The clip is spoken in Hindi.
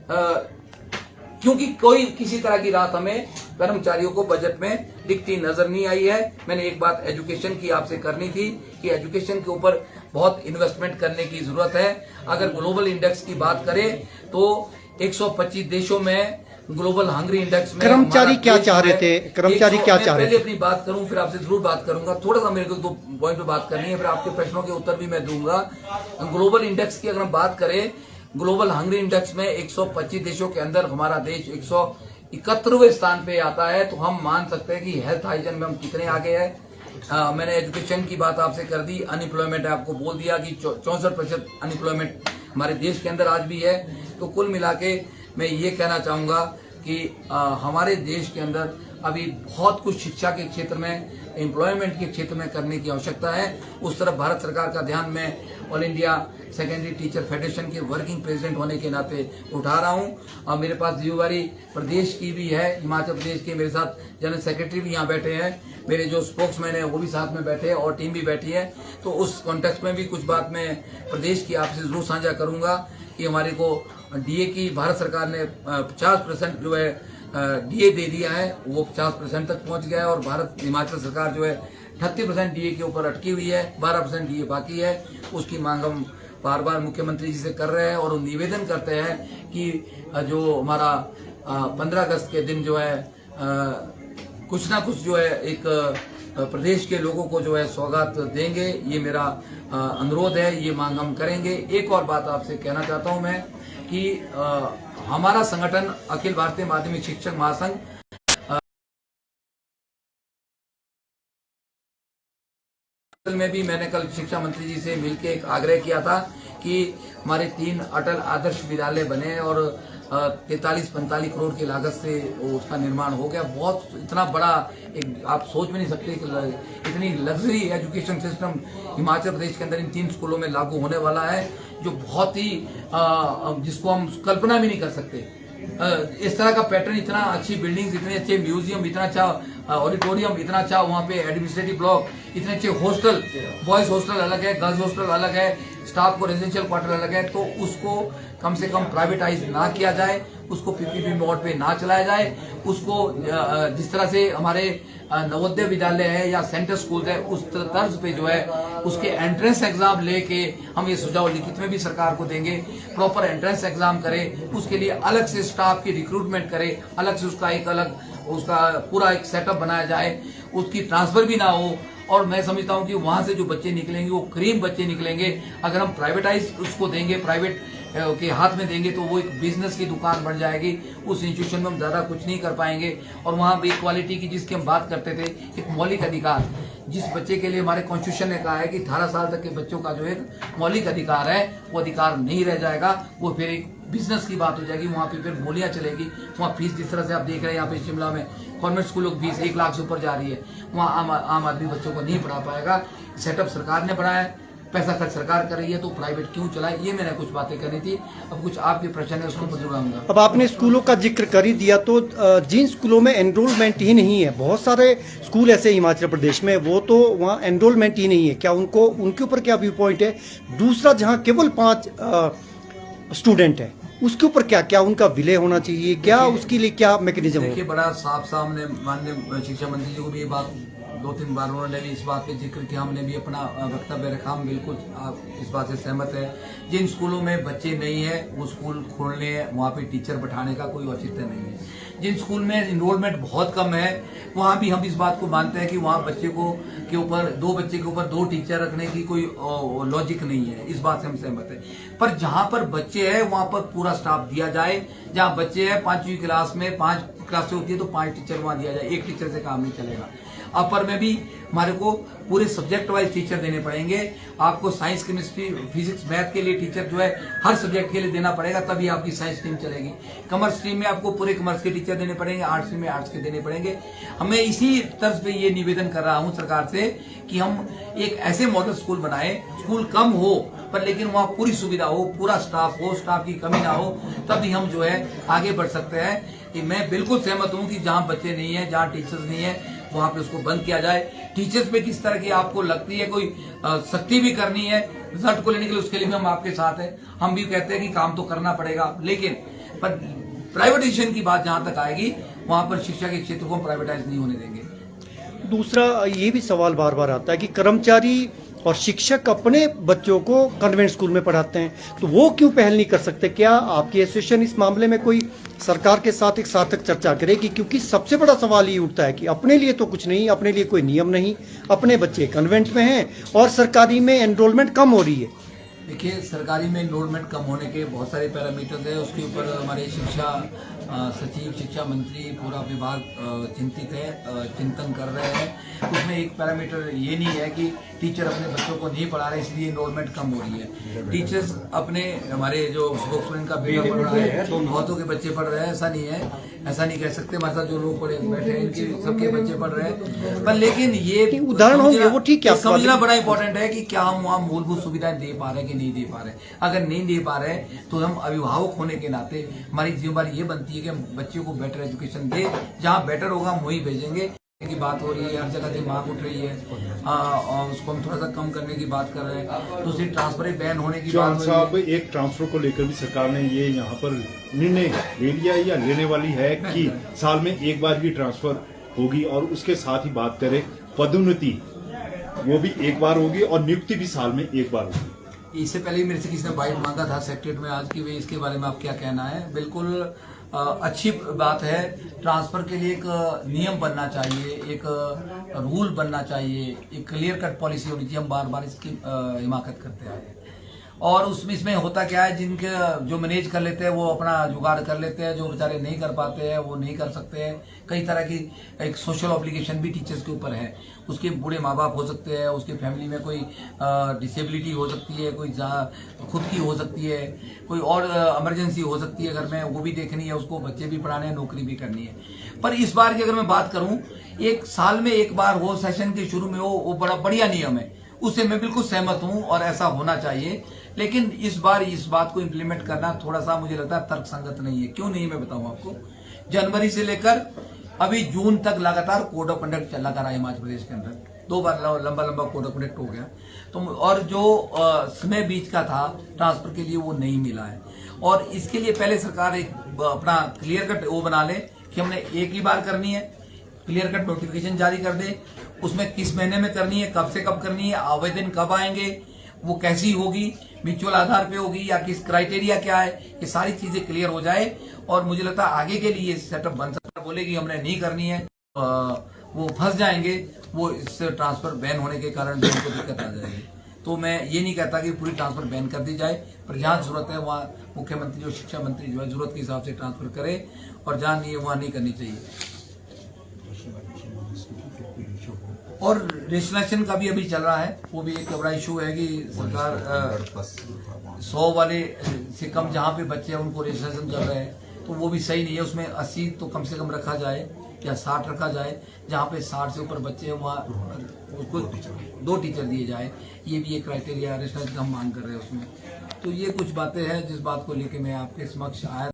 क्योंकि कोई किसी तरह की राहत हमें कर्मचारियों को बजट में दिखती नजर नहीं आई है। मैंने एक बात एजुकेशन की आपसे करनी थी कि एजुकेशन के ऊपर बहुत इन्वेस्टमेंट करने की जरूरत है। अगर ग्लोबल इंडेक्स की बात करें तो 125 देशों में ग्लोबल हंगरी इंडेक्स में कर्मचारी क्या चाह रहे थे? कर्मचारी क्या चाह रहे थे? पहले अपनी बात करूं फिर आपसे जरूर बात करूंगा। थोड़ा सा मेरे को 2 पॉइंट पे बात करनी है, फिर आपके प्रश्नों के उत्तर भी मैं दूंगा। ग्लोबल इंडेक्स की अगर हम बात करें, ग्लोबल हंगरी इंडेक्स में 125 देशों के अंदर हमारा देश 171वें स्थान पे आता है। तो हम मान सकते हैं कि हेल्थ हाइजीन में हम कितने आगे हैं। मैंने एजुकेशन की बात आपसे कर दी। अनएम्प्लॉयमेंट आपको बोल दिया कि 64% अनएम्प्लॉयमेंट हमारे देश के अंदर आज भी है। तो कुल मिला के मैं ये कहना चाहूंगा कि हमारे देश के अंदर अभी बहुत कुछ शिक्षा के क्षेत्र में, एम्प्लॉयमेंट के क्षेत्र में करने की आवश्यकता है। उस तरफ भारत सरकार का ध्यान मैं all India secondary teacher federation के वर्किंग प्रेसिडेंट होने के नाते उठा रहा हूं। और मेरे पास जिम्मेवारी प्रदेश की भी है। हिमाचल प्रदेश के मेरे साथ जनरल सेक्रेटरी भी यहाँ बैठे हैं, मेरे जो स्पोक्समैन है वो भी साथ में बैठे हैं और टीम भी बैठी है। तो उस कॉन्टेक्स्ट में भी कुछ बात मैं प्रदेश की आपसे जरूर साझा करूंगा कि हमारे को डीए की भारत सरकार ने 50% जो है डीए दे दिया है, वो 50% तक पहुंच गया है। और भारत हिमाचल सरकार जो है 38% डीए के ऊपर अटकी हुई है, 12% डीए बाकी है। उसकी मांग हम बार बार मुख्यमंत्री जी से कर रहे हैं और निवेदन करते हैं कि जो हमारा 15 अगस्त के दिन जो है कुछ ना कुछ जो है एक प्रदेश के लोगों को जो है सौगात देंगे। ये मेरा अनुरोध है, ये मांग हम करेंगे। एक और बात आपसे कहना चाहता हूं मैं कि हमारा संगठन अखिल भारतीय माध्यमिक शिक्षक महासंघ में भी मैंने कल शिक्षा मंत्री जी से मिलकर एक आग्रह किया था कि हमारे 3 अटल आदर्श विद्यालय बने और 43-45 करोड़ की लागत से उसका निर्माण हो गया। बहुत इतना बड़ा एक आप सोच भी नहीं सकते कि इतनी luxury education system Himachal Pradesh के अंदर इन 3 स्कूलों में लागू होने वाला है, जो बहुत ही जिसको हम कल्पना भी नहीं कर सकते। इस तरह का पैटर्न, इतना अच्छी बिल्डिंग्स, इतने अच्छे म्यूजियम, इतना अच्छा ऑडिटोरियम, इतना अच्छा वहाँ पे एडमिनिस्ट्रेटिव ब्लॉक, इतने अच्छे हॉस्टल, बॉयज हॉस्टल अलग है, गर्ल्स हॉस्टल अलग है, स्टाफ को रेजिडेंशियल क्वार्टर अलग है। तो उसको कम से कम प्राइवेटाइज ना किया जाए, उसको पीपीपी मोड पे ना चलाया जाए। उसको जिस तरह से हमारे नवोदय विद्यालय है या सेंटर स्कूल है, उस तर्ज पे जो है उसके एंट्रेंस एग्जाम लेके हम ये सुझाव लिखित में भी सरकार को देंगे। प्रॉपर एंट्रेंस एग्जाम करे, उसके लिए अलग से स्टाफ की रिक्रूटमेंट करे, अलग से उसका एक अलग उसका पूरा एक सेटअप बनाया जाए, उसकी ट्रांसफर भी ना हो। और मैं समझता हूं कि वहां से जो बच्चे निकलेंगे वो क्रीम बच्चे निकलेंगे। अगर हम प्राइवेटाइज उसको देंगे, प्राइवेट के हाथ में देंगे, तो वो एक बिजनेस की दुकान बन जाएगी। उस इंस्टीट्यूशन में हम ज्यादा कुछ नहीं कर पाएंगे। और वहां भी क्वालिटी की जिसकी हम बात करते थे, एक मौलिक अधिकार, जिस बच्चे के लिए हमारे कॉन्स्टिट्यूशन ने कहा है कि 18 साल तक के बच्चों का जो एक मौलिक अधिकार है, वो अधिकार नहीं रह जाएगा। वो फिर एक बिजनेस की बात हो जाएगी। वहां पे फिर बोलियां चलेगी। वहाँ फीस जिस तरह से आप देख रहे हैं यहाँ पे शिमला में कॉन्वेंट स्कूलों की फीस 1 लाख से ऊपर जा रही है, वहाँ आम आदमी बच्चों को नहीं पढ़ा पाएगा। सेटअप सरकार ने बनाया है, पैसा खर्च सरकार कर रही है, तो प्राइवेट क्यों चलाए? ये मैंने कुछ बातें करनी थी। अब कुछ आपके प्रश्न है उसको जरूर आऊंगा। अब आपने स्कूलों का जिक्र कर ही दिया, तो जिन स्कूलों में एनरोलमेंट ही नहीं है, बहुत सारे स्कूल ऐसे हिमाचल प्रदेश में, वो तो वहाँ एनरोलमेंट ही नहीं है, क्या उनको उनके ऊपर क्या व्यू पॉइंट है? दूसरा, जहाँ केवल 5 स्टूडेंट है, उसके ऊपर क्या उनका विलय होना चाहिए? क्या उसके लिए क्या मैकेनिज्म है? देखिए, बड़ा साफ सामने माननीय शिक्षा मंत्री जी को भी ये बात 2-3 बार उन्होंने भी इस बात पे जिक्र किया, हमने भी अपना वक्तव्य रखा। हम बिल्कुल इस बात से सहमत है। जिन स्कूलों में बच्चे नहीं है वो स्कूल खोलने, वहाँ पे टीचर बैठाने का कोई औचित्य नहीं है। जिन स्कूल में इनरोलमेंट बहुत कम है, वहाँ भी हम इस बात को मानते हैं कि वहाँ बच्चे को के ऊपर 2 बच्चे के ऊपर 2 टीचर रखने की कोई लॉजिक नहीं है। इस बात से हम सहमत है। पर जहाँ पर बच्चे हैं वहाँ पर पूरा स्टाफ दिया जाए। जहाँ बच्चे हैं 5वीं क्लास में 5 क्लासें होती है तो 5 टीचर वहाँ दिया जाए। एक टीचर से काम नहीं चलेगा। अपर में भी हमारे को पूरे सब्जेक्ट वाइज टीचर देने पड़ेंगे। आपको साइंस, केमिस्ट्री, फिजिक्स, मैथ के लिए टीचर जो है हर सब्जेक्ट के लिए देना पड़ेगा, तभी आपकी साइंस स्ट्रीम चलेगी। कॉमर्स स्ट्रीम में आपको पूरे कॉमर्स के टीचर देने पड़ेंगे, आर्ट्स स्ट्रीम में आर्ट्स के देने पड़ेंगे। हमें इसी तर्ज पे ये निवेदन कर रहा हूं सरकार से कि हम एक ऐसे मॉडल स्कूल बनाए, स्कूल कम हो पर लेकिन वहाँ पूरी सुविधा हो, पूरा स्टाफ हो, स्टाफ की कमी ना हो, तभी हम जो है आगे बढ़ सकते हैं। कि मैं बिल्कुल सहमत हूं कि जहां बच्चे नहीं है, जहां टीचर्स नहीं है, वहां पे उसको बंद किया जाए। टीचर्स पे किस तरह की आपको लगती है कोई सख्ती भी करनी है रिजल्ट को लेने के लिए, उसके लिए भी हम आपके साथ हैं। हम भी कहते हैं कि काम तो करना पड़ेगा, लेकिन पर प्राइवेटाइजेशन की बात जहां तक आएगी वहां पर शिक्षा के क्षेत्र को प्राइवेटाइज नहीं होने देंगे। दूसरा ये भी सवाल बार बार आता है कि कर्मचारी और शिक्षक अपने बच्चों को कन्वेंट स्कूल में पढ़ाते हैं, तो वो क्यों पहल नहीं कर सकते? क्या आपकी एसोसिएशन इस मामले में कोई सरकार के साथ एक सार्थक चर्चा करेगी? क्योंकि सबसे बड़ा सवाल ये उठता है कि अपने लिए तो कुछ नहीं, अपने लिए कोई नियम नहीं, अपने बच्चे कन्वेंट में हैं और सरकारी में एनरोलमेंट कम हो रही है। देखिए, सरकारी में एनरोलमेंट कम होने के बहुत सारे पैरामीटर्स हैं। उसके ऊपर हमारे शिक्षा सचिव, शिक्षा मंत्री, पूरा विभाग चिंतित है, चिंतन कर रहे हैं। उसमें एक पैरामीटर ये नहीं है कि टीचर अपने बच्चों को नहीं पढ़ा रहे इसलिए एनरोलमेंट कम हो रही है। टीचर्स अपने, हमारे जो स्पोक्समैन का बेटा पढ़ रहा है तो बहुतों के बच्चे पढ़ रहे हैं, ऐसा नहीं है, ऐसा नहीं कह सकते। हमारे साथ जो लोग पढ़े बैठे हैं इनके सबके बच्चे पढ़ रहे हैं। पर लेकिन ये उदाहरण होंगे वो ठीक है, समझना बड़ा इंपॉर्टेंट है कि क्या हम वहाँ मूलभूत सुविधाएं दे पा रहे हैं कि नहीं दे पा रहे। अगर नहीं दे पा रहे तो हम अभिभावक होने के नाते हमारी जिम्मेदारी ये बनती है कि हम बच्चों को बेटर एजुकेशन दे, जहाँ बेटर होगा हम वही भेजेंगे। की बात हो रही है, हर जगह से मांग उठ रही है, और उसको हम थोड़ा सा कम करने की बात कर रहे हैं। दूसरी ट्रांसफर बैन होने की बात साहब, एक ट्रांसफर को लेकर भी सरकार ने ये यहाँ पर निर्णय ले लिया या लेने वाली है कि साल में एक बार ही ट्रांसफर होगी, और उसके साथ ही बात करें पदोन्नति, वो भी एक बार होगी और नियुक्ति भी साल में एक बार होगी। इससे पहले ही मेरे से किसी ने बाइट मांगा था सेक्रेटरीट में आज की, वे इसके बारे में आप क्या कहना है? बिल्कुल अच्छी बात है। ट्रांसफर के लिए एक नियम बनना चाहिए, एक रूल बनना चाहिए, एक क्लियर कट पॉलिसी होनी चाहिए। हम बार बार इसकी हिमाकत करते आए हैं। और उसमें इसमें होता क्या है, जिनके जो मैनेज कर लेते हैं वो अपना जुगाड़ कर लेते हैं, जो बेचारे नहीं कर पाते हैं वो नहीं कर सकते हैं। कई तरह की एक सोशल ऑब्लिगेशन भी टीचर्स के ऊपर है। उसके बूढ़े माँ बाप हो सकते हैं, उसके फैमिली में कोई डिसेबिलिटी हो सकती है, कोई खुद की हो सकती है, कोई और इमरजेंसी हो सकती है घर में, वो भी देखनी है उसको, बच्चे भी पढ़ाने हैं, नौकरी भी करनी है। पर इस बार की अगर मैं बात करूं, एक साल में एक बार हो, सेशन के शुरू में हो, वो बड़ा बढ़िया नियम है, उससे मैं बिल्कुल सहमत हूं और ऐसा होना चाहिए। लेकिन इस बार इस बात को इम्प्लीमेंट करना थोड़ा सा मुझे लगता है तर्कसंगत नहीं है। क्यों नहीं, मैं बताऊं आपको। जनवरी से लेकर अभी जून तक लगातार कोड ऑफ कंडक्ट चला कर रहा है हिमाचल प्रदेश के अंदर, 2 बार लंबा लंबा कोड ऑफ कंडक्ट हो गया। तो और जो समय बीच का था ट्रांसफर के लिए वो नहीं मिला है। और इसके लिए पहले सरकार एक अपना क्लियर कट वो बना ले कि हमने एक ही बार करनी है, क्लियर कट नोटिफिकेशन जारी कर दे, उसमें किस महीने में करनी है, कब से कब करनी है, आवेदन कब आएंगे, वो कैसी होगी, म्यूचुअल आधार पे होगी या किस क्राइटेरिया क्या है, ये सारी चीजें क्लियर हो जाए। और मुझे लगता है आगे के लिए सेटअप बन सकता है। बोलेगी हमने नहीं करनी है, वो फंस जाएंगे, वो इससे ट्रांसफर बैन होने के कारण भी उनको दिक्कत आ जाएगी। तो मैं ये नहीं कहता कि पूरी ट्रांसफर बैन कर दी जाए, पर जहाँ जरूरत है वहाँ मुख्यमंत्री और शिक्षा मंत्री जो है जरूरत के हिसाब से ट्रांसफर करे, और जहाँ नहीं है वहाँ नहीं करनी चाहिए। और रेशनलाइजेशन का भी अभी चल रहा है, वो भी एक बड़ा इशू है कि सरकार 100 वाले से कम जहाँ पे बच्चे हैं उनको रेशनलाइजेशन कर रहे हैं, तो वो भी सही नहीं है। उसमें 80 तो कम से कम रखा जाए या 60 रखा जाए। जहाँ पे 60 से ऊपर बच्चे हैं वहाँ उसको 2 टीचर दिए जाए, ये भी एक क्राइटेरिया रेशनलाइजेशन हम मांग कर रहे हैं उसमें। तो ये कुछ बातें हैं जिस बात को लेके मैं आपके समक्ष आया।